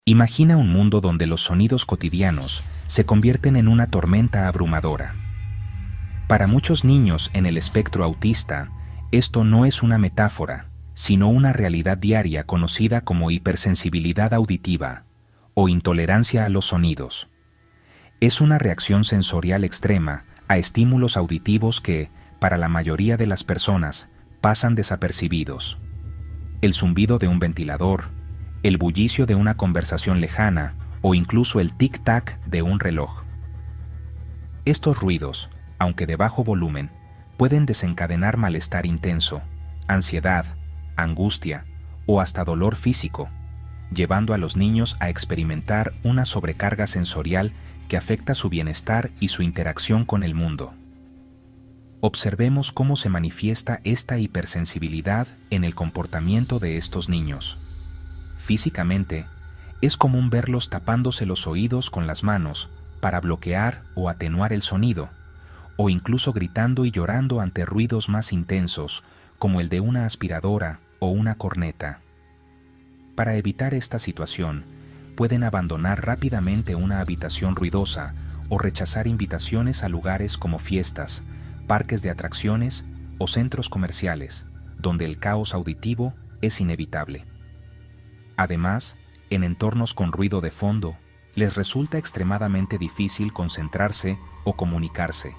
Imagina un mundo donde los sonidos cotidianos se convierten en una tormenta abrumadora. Para muchos niños en el espectro autista, esto no es una metáfora, sino una realidad diaria conocida como hipersensibilidad auditiva o intolerancia a los sonidos. Es una reacción sensorial extrema a estímulos auditivos que, para la mayoría de las personas, pasan desapercibidos. El zumbido de un ventilador, el bullicio de una conversación lejana o incluso el tic-tac de un reloj. Estos ruidos, aunque de bajo volumen, pueden desencadenar malestar intenso, ansiedad, angustia o hasta dolor físico, llevando a los niños a experimentar una sobrecarga sensorial que afecta su bienestar y su interacción con el mundo. Observemos cómo se manifiesta esta hipersensibilidad en el comportamiento de estos niños. Físicamente, es común verlos tapándose los oídos con las manos para bloquear o atenuar el sonido, o incluso gritando y llorando ante ruidos más intensos, como el de una aspiradora o una corneta. Para evitar esta situación, pueden abandonar rápidamente una habitación ruidosa o rechazar invitaciones a lugares como fiestas, parques de atracciones o centros comerciales, donde el caos auditivo es inevitable. Además, en entornos con ruido de fondo, les resulta extremadamente difícil concentrarse o comunicarse,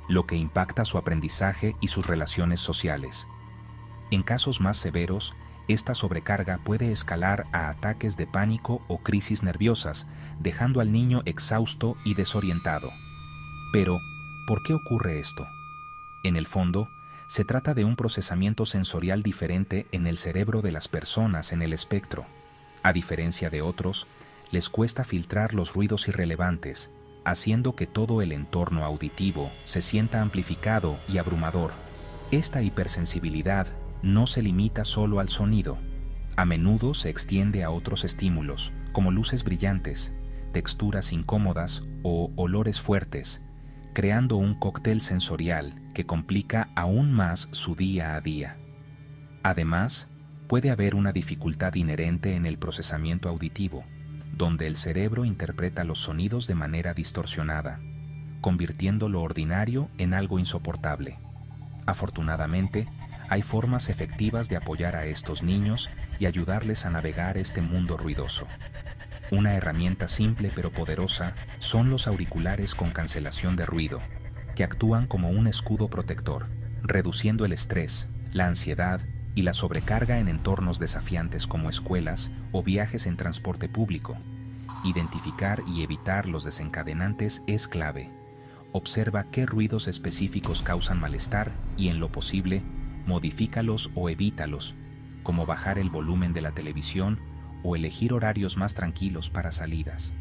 lo que impacta su aprendizaje y sus relaciones sociales. En casos más severos, esta sobrecarga puede escalar a ataques de pánico o crisis nerviosas, dejando al niño exhausto y desorientado. Pero, ¿por qué ocurre esto? En el fondo, se trata de un procesamiento sensorial diferente en el cerebro de las personas en el espectro. A diferencia de otros, les cuesta filtrar los ruidos irrelevantes, haciendo que todo el entorno auditivo se sienta amplificado y abrumador. Esta hipersensibilidad no se limita solo al sonido. A menudo se extiende a otros estímulos, como luces brillantes, texturas incómodas o olores fuertes, creando un cóctel sensorial que complica aún más su día a día. Además, puede haber una dificultad inherente en el procesamiento auditivo, donde el cerebro interpreta los sonidos de manera distorsionada, convirtiendo lo ordinario en algo insoportable. Afortunadamente, hay formas efectivas de apoyar a estos niños y ayudarles a navegar este mundo ruidoso. Una herramienta simple pero poderosa son los auriculares con cancelación de ruido, que actúan como un escudo protector, reduciendo el estrés, la ansiedad y la sobrecarga en entornos desafiantes como escuelas o viajes en transporte público. Identificar y evitar los desencadenantes es clave. Observa qué ruidos específicos causan malestar y, en lo posible, modifícalos o evítalos, como bajar el volumen de la televisión o elegir horarios más tranquilos para salidas.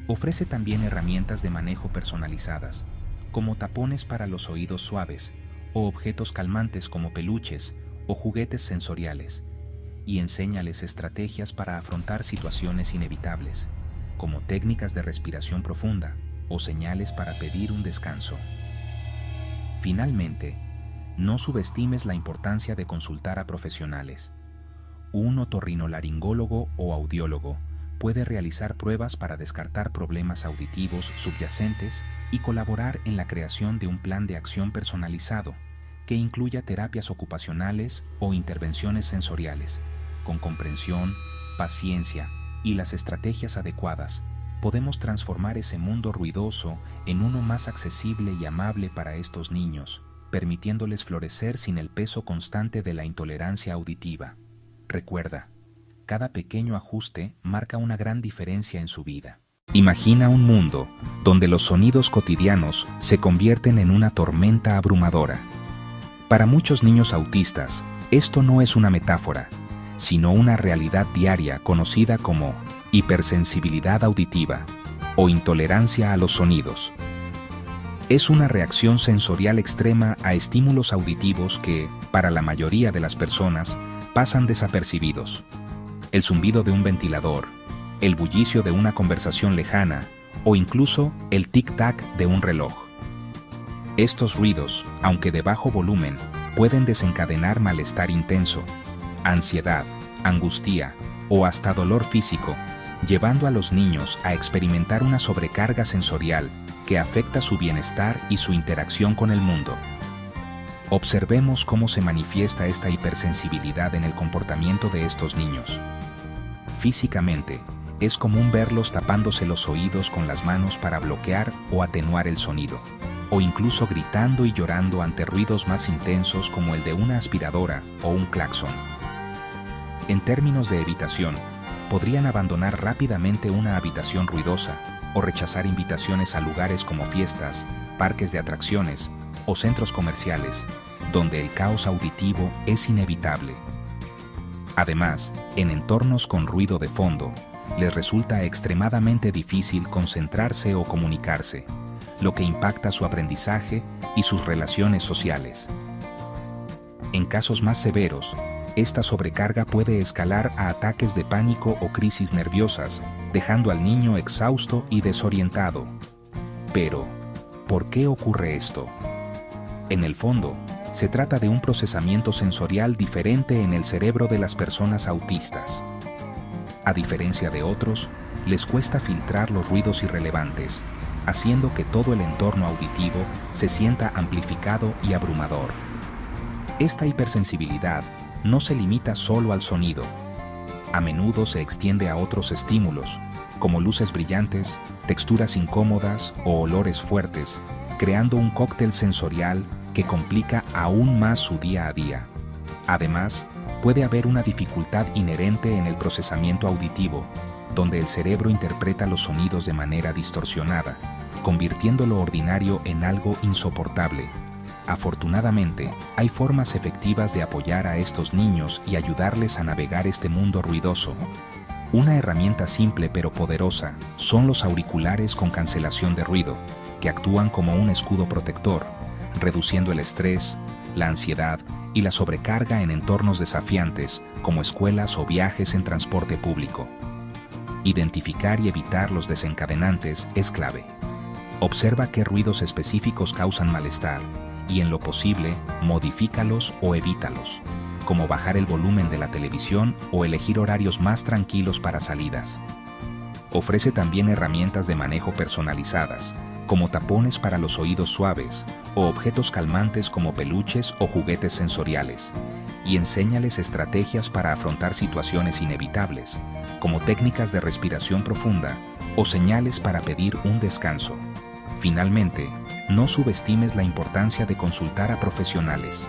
Ofrece también herramientas de manejo personalizadas, como tapones para los oídos suaves o objetos calmantes como peluches o juguetes sensoriales, y enséñales estrategias para afrontar situaciones inevitables, como técnicas de respiración profunda o señales para pedir un descanso. Finalmente, no subestimes la importancia de consultar a profesionales. Un otorrinolaringólogo o audiólogo puede realizar pruebas para descartar problemas auditivos subyacentes y colaborar en la creación de un plan de acción personalizado que incluya terapias ocupacionales o intervenciones sensoriales. Con comprensión, paciencia y las estrategias adecuadas, podemos transformar ese mundo ruidoso en uno más accesible y amable para estos niños, permitiéndoles florecer sin el peso constante de la intolerancia auditiva. Recuerda, cada pequeño ajuste marca una gran diferencia en su vida. Imagina un mundo donde los sonidos cotidianos se convierten en una tormenta abrumadora. Para muchos niños autistas, esto no es una metáfora, sino una realidad diaria conocida como hipersensibilidad auditiva o intolerancia a los sonidos. Es una reacción sensorial extrema a estímulos auditivos que, para la mayoría de las personas, pasan desapercibidos. El zumbido de un ventilador, el bullicio de una conversación lejana o incluso el tic-tac de un reloj. Estos ruidos, aunque de bajo volumen, pueden desencadenar malestar intenso, ansiedad, angustia o hasta dolor físico, llevando a los niños a experimentar una sobrecarga sensorial que afecta su bienestar y su interacción con el mundo. Observemos cómo se manifiesta esta hipersensibilidad en el comportamiento de estos niños. Físicamente, es común verlos tapándose los oídos con las manos para bloquear o atenuar el sonido, o incluso gritando y llorando ante ruidos más intensos como el de una aspiradora o un claxon. En términos de evitación, podrían abandonar rápidamente una habitación ruidosa o rechazar invitaciones a lugares como fiestas, parques de atracciones o centros comerciales, donde el caos auditivo es inevitable. Además, en entornos con ruido de fondo, les resulta extremadamente difícil concentrarse o comunicarse, lo que impacta su aprendizaje y sus relaciones sociales. En casos más severos, esta sobrecarga puede escalar a ataques de pánico o crisis nerviosas, dejando al niño exhausto y desorientado. Pero, ¿por qué ocurre esto? En el fondo, se trata de un procesamiento sensorial diferente en el cerebro de las personas autistas. A diferencia de otros, les cuesta filtrar los ruidos irrelevantes, haciendo que todo el entorno auditivo se sienta amplificado y abrumador. Esta hipersensibilidad no se limita solo al sonido. A menudo se extiende a otros estímulos, como luces brillantes, texturas incómodas o olores fuertes, creando un cóctel sensorial que complica aún más su día a día. Además, puede haber una dificultad inherente en el procesamiento auditivo, donde el cerebro interpreta los sonidos de manera distorsionada, convirtiendo lo ordinario en algo insoportable. Afortunadamente, hay formas efectivas de apoyar a estos niños y ayudarles a navegar este mundo ruidoso. Una herramienta simple pero poderosa son los auriculares con cancelación de ruido, que actúan como un escudo protector, reduciendo el estrés, la ansiedad y la sobrecarga en entornos desafiantes como escuelas o viajes en transporte público. Identificar y evitar los desencadenantes es clave. Observa qué ruidos específicos causan malestar y, en lo posible, modifícalos o evítalos, como bajar el volumen de la televisión o elegir horarios más tranquilos para salidas. Ofrece también herramientas de manejo personalizadas, como tapones para los oídos suaves o objetos calmantes como peluches o juguetes sensoriales, y enséñales estrategias para afrontar situaciones inevitables, como técnicas de respiración profunda o señales para pedir un descanso. Finalmente, no subestimes la importancia de consultar a profesionales.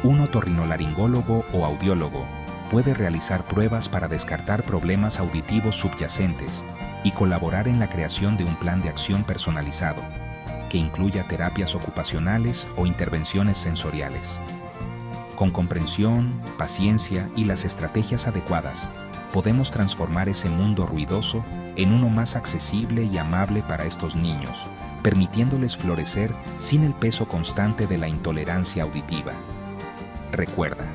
Un otorrinolaringólogo o audiólogo puede realizar pruebas para descartar problemas auditivos subyacentes y colaborar en la creación de un plan de acción personalizado, que incluya terapias ocupacionales o intervenciones sensoriales. Con comprensión, paciencia y las estrategias adecuadas, podemos transformar ese mundo ruidoso en uno más accesible y amable para estos niños, permitiéndoles florecer sin el peso constante de la intolerancia auditiva. Recuerda,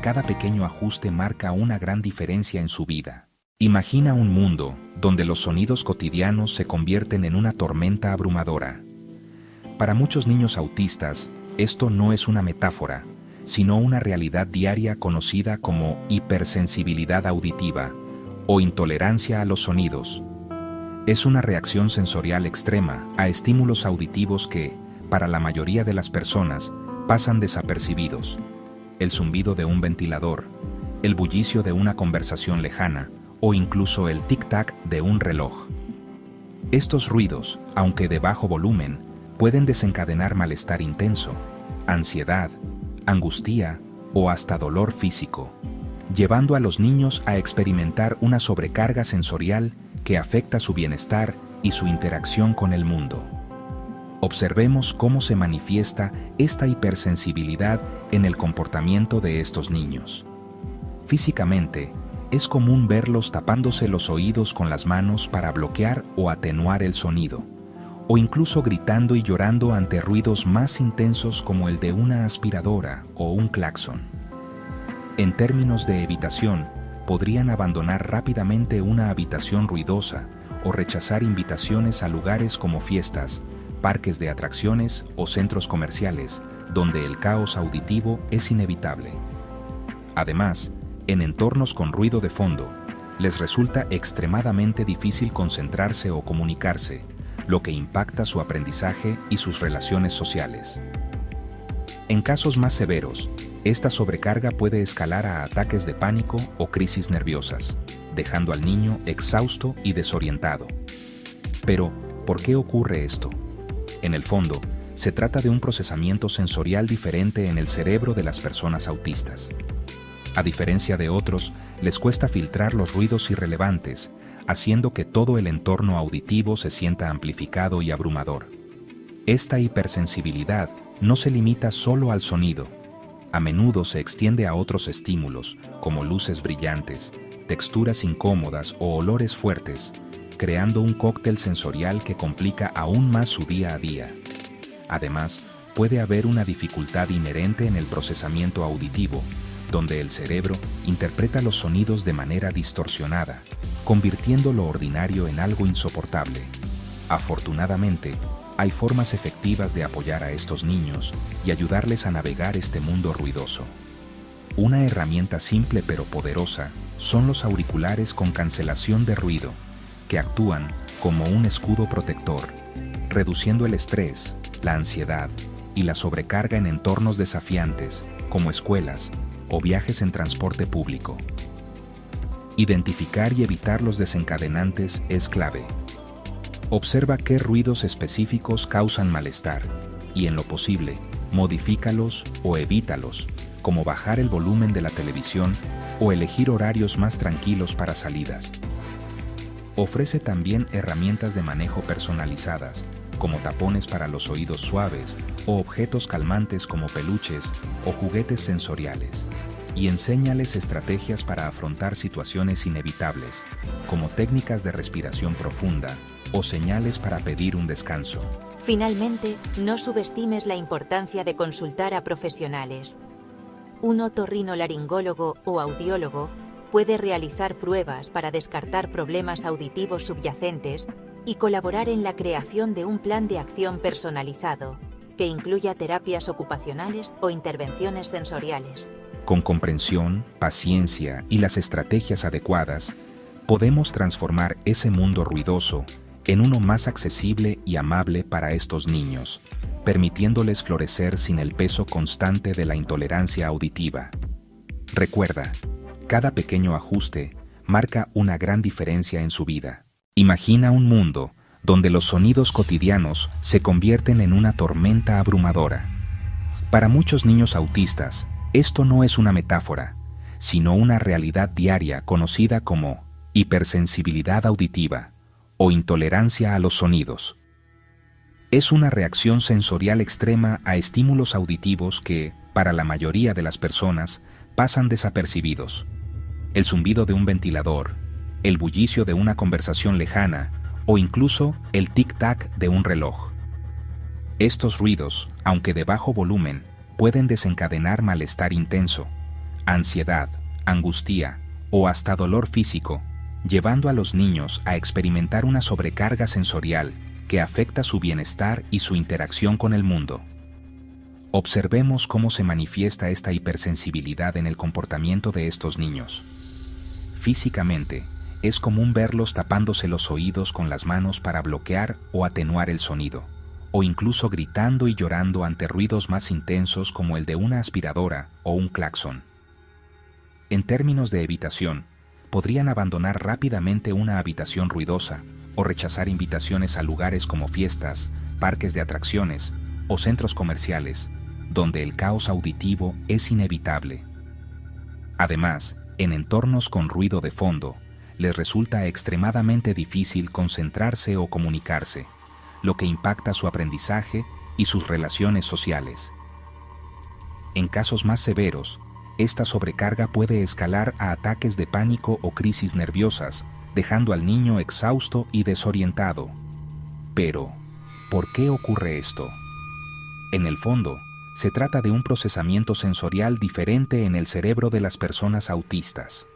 cada pequeño ajuste marca una gran diferencia en su vida. Imagina un mundo donde los sonidos cotidianos se convierten en una tormenta abrumadora. Para muchos niños autistas, esto no es una metáfora, sino una realidad diaria conocida como hipersensibilidad auditiva o intolerancia a los sonidos. Es una reacción sensorial extrema a estímulos auditivos que, para la mayoría de las personas, pasan desapercibidos. El zumbido de un ventilador, el bullicio de una conversación lejana o incluso el tic-tac de un reloj. Estos ruidos, aunque de bajo volumen, pueden desencadenar malestar intenso, ansiedad, angustia o hasta dolor físico, llevando a los niños a experimentar una sobrecarga sensorial que afecta su bienestar y su interacción con el mundo. Observemos cómo se manifiesta esta hipersensibilidad en el comportamiento de estos niños. Físicamente, es común verlos tapándose los oídos con las manos para bloquear o atenuar el sonido, o incluso gritando y llorando ante ruidos más intensos como el de una aspiradora o un claxon. En términos de evitación, podrían abandonar rápidamente una habitación ruidosa o rechazar invitaciones a lugares como fiestas, parques de atracciones o centros comerciales, donde el caos auditivo es inevitable. Además, en entornos con ruido de fondo, les resulta extremadamente difícil concentrarse o comunicarse, lo que impacta su aprendizaje y sus relaciones sociales. En casos más severos, esta sobrecarga puede escalar a ataques de pánico o crisis nerviosas, dejando al niño exhausto y desorientado. Pero, ¿por qué ocurre esto? En el fondo, se trata de un procesamiento sensorial diferente en el cerebro de las personas autistas. A diferencia de otros, les cuesta filtrar los ruidos irrelevantes, haciendo que todo el entorno auditivo se sienta amplificado y abrumador. Esta hipersensibilidad no se limita solo al sonido. A menudo se extiende a otros estímulos, como luces brillantes, texturas incómodas o olores fuertes, creando un cóctel sensorial que complica aún más su día a día. Además, puede haber una dificultad inherente en el procesamiento auditivo, donde el cerebro interpreta los sonidos de manera distorsionada, convirtiendo lo ordinario en algo insoportable. Afortunadamente, hay formas efectivas de apoyar a estos niños y ayudarles a navegar este mundo ruidoso. Una herramienta simple pero poderosa son los auriculares con cancelación de ruido, que actúan como un escudo protector, reduciendo el estrés, la ansiedad y la sobrecarga en entornos desafiantes, como escuelas o viajes en transporte público. Identificar y evitar los desencadenantes es clave. Observa qué ruidos específicos causan malestar y, en lo posible, modifícalos o evítalos, como bajar el volumen de la televisión o elegir horarios más tranquilos para salidas. Ofrece también herramientas de manejo personalizadas, como tapones para los oídos suaves o objetos calmantes como peluches o juguetes sensoriales, y enséñales estrategias para afrontar situaciones inevitables, como técnicas de respiración profunda o señales para pedir un descanso. Finalmente, no subestimes la importancia de consultar a profesionales. Un otorrinolaringólogo o audiólogo puede realizar pruebas para descartar problemas auditivos subyacentes y colaborar en la creación de un plan de acción personalizado, que incluya terapias ocupacionales o intervenciones sensoriales. Con comprensión, paciencia y las estrategias adecuadas, podemos transformar ese mundo ruidoso en uno más accesible y amable para estos niños, permitiéndoles florecer sin el peso constante de la intolerancia auditiva. Recuerda, cada pequeño ajuste marca una gran diferencia en su vida. Imagina un mundo donde los sonidos cotidianos se convierten en una tormenta abrumadora. Para muchos niños autistas, esto no es una metáfora, sino una realidad diaria conocida como hipersensibilidad auditiva o intolerancia a los sonidos. Es una reacción sensorial extrema a estímulos auditivos que, para la mayoría de las personas, pasan desapercibidos. El zumbido de un ventilador, el bullicio de una conversación lejana o incluso el tic-tac de un reloj. Estos ruidos, aunque de bajo volumen, pueden desencadenar malestar intenso, ansiedad, angustia o hasta dolor físico, llevando a los niños a experimentar una sobrecarga sensorial que afecta su bienestar y su interacción con el mundo. Observemos cómo se manifiesta esta hipersensibilidad en el comportamiento de estos niños. Físicamente, es común verlos tapándose los oídos con las manos para bloquear o atenuar el sonido, o incluso gritando y llorando ante ruidos más intensos como el de una aspiradora o un claxon. En términos de evitación, podrían abandonar rápidamente una habitación ruidosa o rechazar invitaciones a lugares como fiestas, parques de atracciones o centros comerciales, donde el caos auditivo es inevitable. Además, en entornos con ruido de fondo, les resulta extremadamente difícil concentrarse o comunicarse, lo que impacta su aprendizaje y sus relaciones sociales. En casos más severos, esta sobrecarga puede escalar a ataques de pánico o crisis nerviosas, dejando al niño exhausto y desorientado. Pero, ¿por qué ocurre esto? En el fondo, se trata de un procesamiento sensorial diferente en el cerebro de las personas autistas.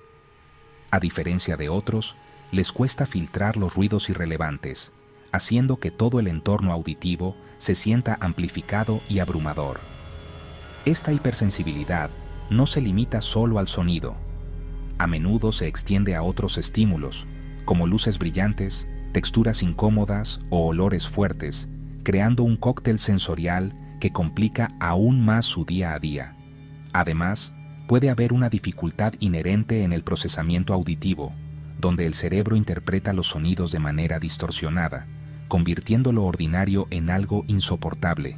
A diferencia de otros, les cuesta filtrar los ruidos irrelevantes, haciendo que todo el entorno auditivo se sienta amplificado y abrumador. Esta hipersensibilidad no se limita solo al sonido. a menudo se extiende a otros estímulos, como luces brillantes, texturas incómodas o olores fuertes, creando un cóctel sensorial que complica aún más su día a día. Además, puede haber una dificultad inherente en el procesamiento auditivo, donde el cerebro interpreta los sonidos de manera distorsionada, convirtiendo lo ordinario en algo insoportable.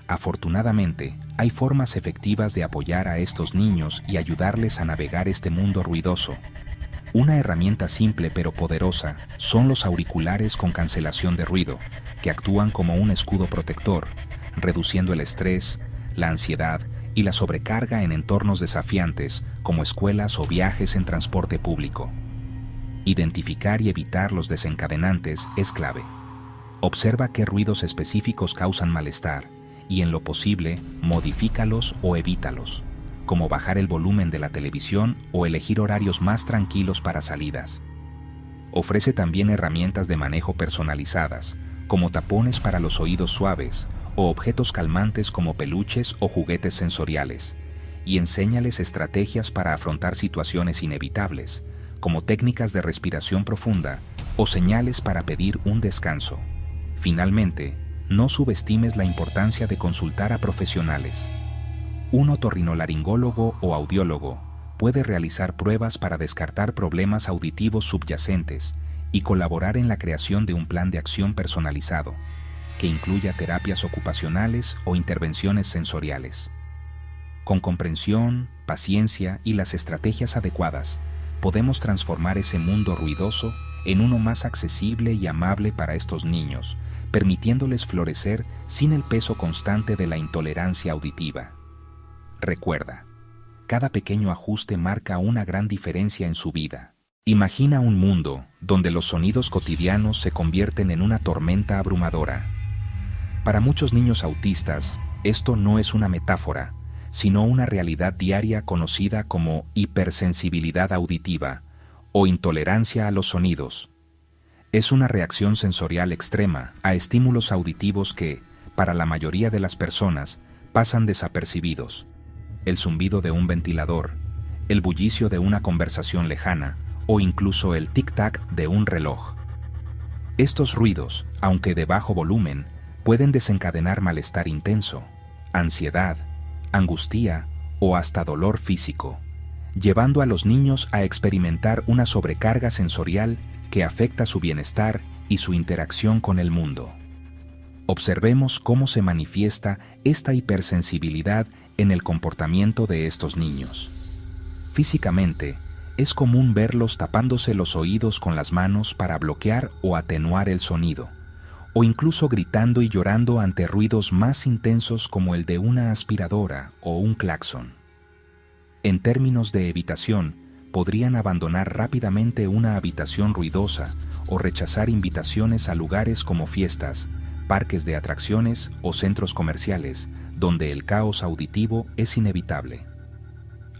Afortunadamente, hay formas efectivas de apoyar a estos niños y ayudarles a navegar este mundo ruidoso. Una herramienta simple pero poderosa son los auriculares con cancelación de ruido, que actúan como un escudo protector, reduciendo el estrés, la ansiedad y la sobrecarga en entornos desafiantes como escuelas o viajes en transporte público. Identificar y evitar los desencadenantes es clave. Observa qué ruidos específicos causan malestar y, en lo posible, modifícalos o evítalos, como bajar el volumen de la televisión o elegir horarios más tranquilos para salidas. Ofrece también herramientas de manejo personalizadas, como tapones para los oídos suaves o objetos calmantes como peluches o juguetes sensoriales, y enséñales estrategias para afrontar situaciones inevitables, como técnicas de respiración profunda o señales para pedir un descanso. Finalmente, no subestimes la importancia de consultar a profesionales. Un otorrinolaringólogo o audiólogo puede realizar pruebas para descartar problemas auditivos subyacentes y colaborar en la creación de un plan de acción personalizado, que incluya terapias ocupacionales o intervenciones sensoriales. Con comprensión, paciencia y las estrategias adecuadas, podemos transformar ese mundo ruidoso en uno más accesible y amable para estos niños, permitiéndoles florecer sin el peso constante de la intolerancia auditiva. Recuerda, cada pequeño ajuste marca una gran diferencia en su vida. Imagina un mundo donde los sonidos cotidianos se convierten en una tormenta abrumadora. Para muchos niños autistas, esto no es una metáfora, sino una realidad diaria conocida como hipersensibilidad auditiva o intolerancia a los sonidos. Es una reacción sensorial extrema a estímulos auditivos que, para la mayoría de las personas, pasan desapercibidos. El zumbido de un ventilador, el bullicio de una conversación lejana o incluso el tic-tac de un reloj. Estos ruidos, aunque de bajo volumen, pueden desencadenar malestar intenso, ansiedad, angustia o hasta dolor físico, llevando a los niños a experimentar una sobrecarga sensorial que afecta su bienestar y su interacción con el mundo. Observemos cómo se manifiesta esta hipersensibilidad en el comportamiento de estos niños. Físicamente, es común verlos tapándose los oídos con las manos para bloquear o atenuar el sonido, o incluso gritando y llorando ante ruidos más intensos como el de una aspiradora o un claxon. En términos de evitación, podrían abandonar rápidamente una habitación ruidosa o rechazar invitaciones a lugares como fiestas, parques de atracciones o centros comerciales, donde el caos auditivo es inevitable.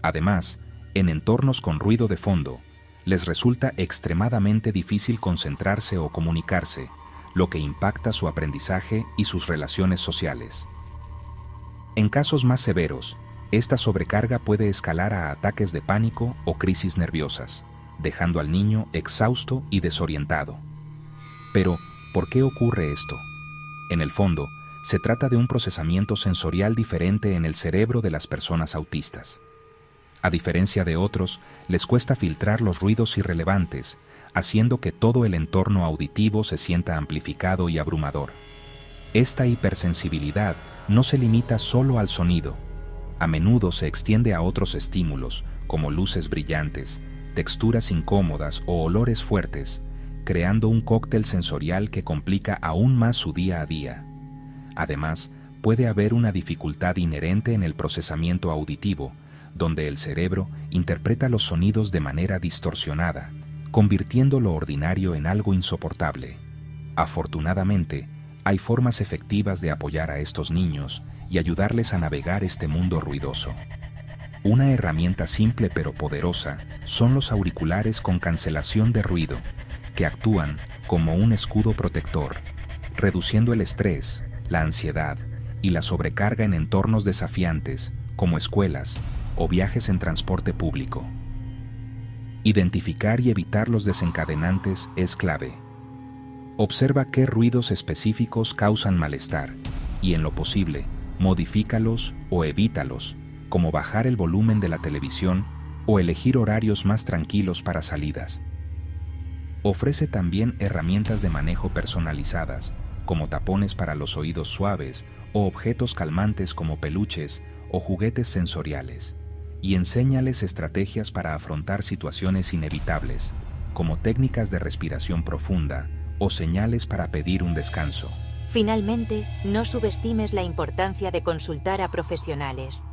Además, en entornos con ruido de fondo, les resulta extremadamente difícil concentrarse o comunicarse, lo que impacta su aprendizaje y sus relaciones sociales. En casos más severos, esta sobrecarga puede escalar a ataques de pánico o crisis nerviosas, dejando al niño exhausto y desorientado. Pero, ¿por qué ocurre esto? En el fondo, se trata de un procesamiento sensorial diferente en el cerebro de las personas autistas. A diferencia de otros, les cuesta filtrar los ruidos irrelevantes, haciendo que todo el entorno auditivo se sienta amplificado y abrumador. Esta hipersensibilidad no se limita solo al sonido. A menudo se extiende a otros estímulos, como luces brillantes, texturas incómodas o olores fuertes, creando un cóctel sensorial que complica aún más su día a día. Además, puede haber una dificultad inherente en el procesamiento auditivo, donde el cerebro interpreta los sonidos de manera distorsionada, convirtiendo lo ordinario en algo insoportable. Afortunadamente, hay formas efectivas de apoyar a estos niños y ayudarles a navegar este mundo ruidoso. Una herramienta simple pero poderosa son los auriculares con cancelación de ruido, que actúan como un escudo protector, reduciendo el estrés, la ansiedad y la sobrecarga en entornos desafiantes, como escuelas o viajes en transporte público. Identificar y evitar los desencadenantes es clave. Observa qué ruidos específicos causan malestar y, en lo posible, modifícalos o evítalos, como bajar el volumen de la televisión o elegir horarios más tranquilos para salidas. Ofrece también herramientas de manejo personalizadas, como tapones para los oídos suaves o objetos calmantes como peluches o juguetes sensoriales, y enséñales estrategias para afrontar situaciones inevitables, como técnicas de respiración profunda o señales para pedir un descanso. Finalmente, no subestimes la importancia de consultar a profesionales.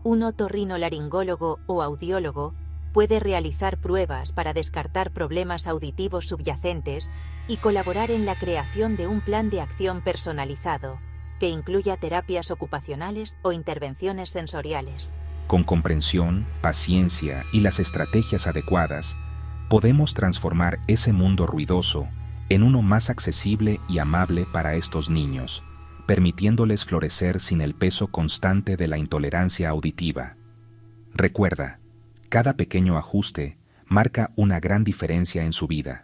Un otorrinolaringólogo o audiólogo puede realizar pruebas para descartar problemas auditivos subyacentes y colaborar en la creación de un plan de acción personalizado, que incluya terapias ocupacionales o intervenciones sensoriales. Con comprensión, paciencia y las estrategias adecuadas, podemos transformar ese mundo ruidoso en uno más accesible y amable para estos niños, permitiéndoles florecer sin el peso constante de la intolerancia auditiva. Recuerda, cada pequeño ajuste marca una gran diferencia en su vida.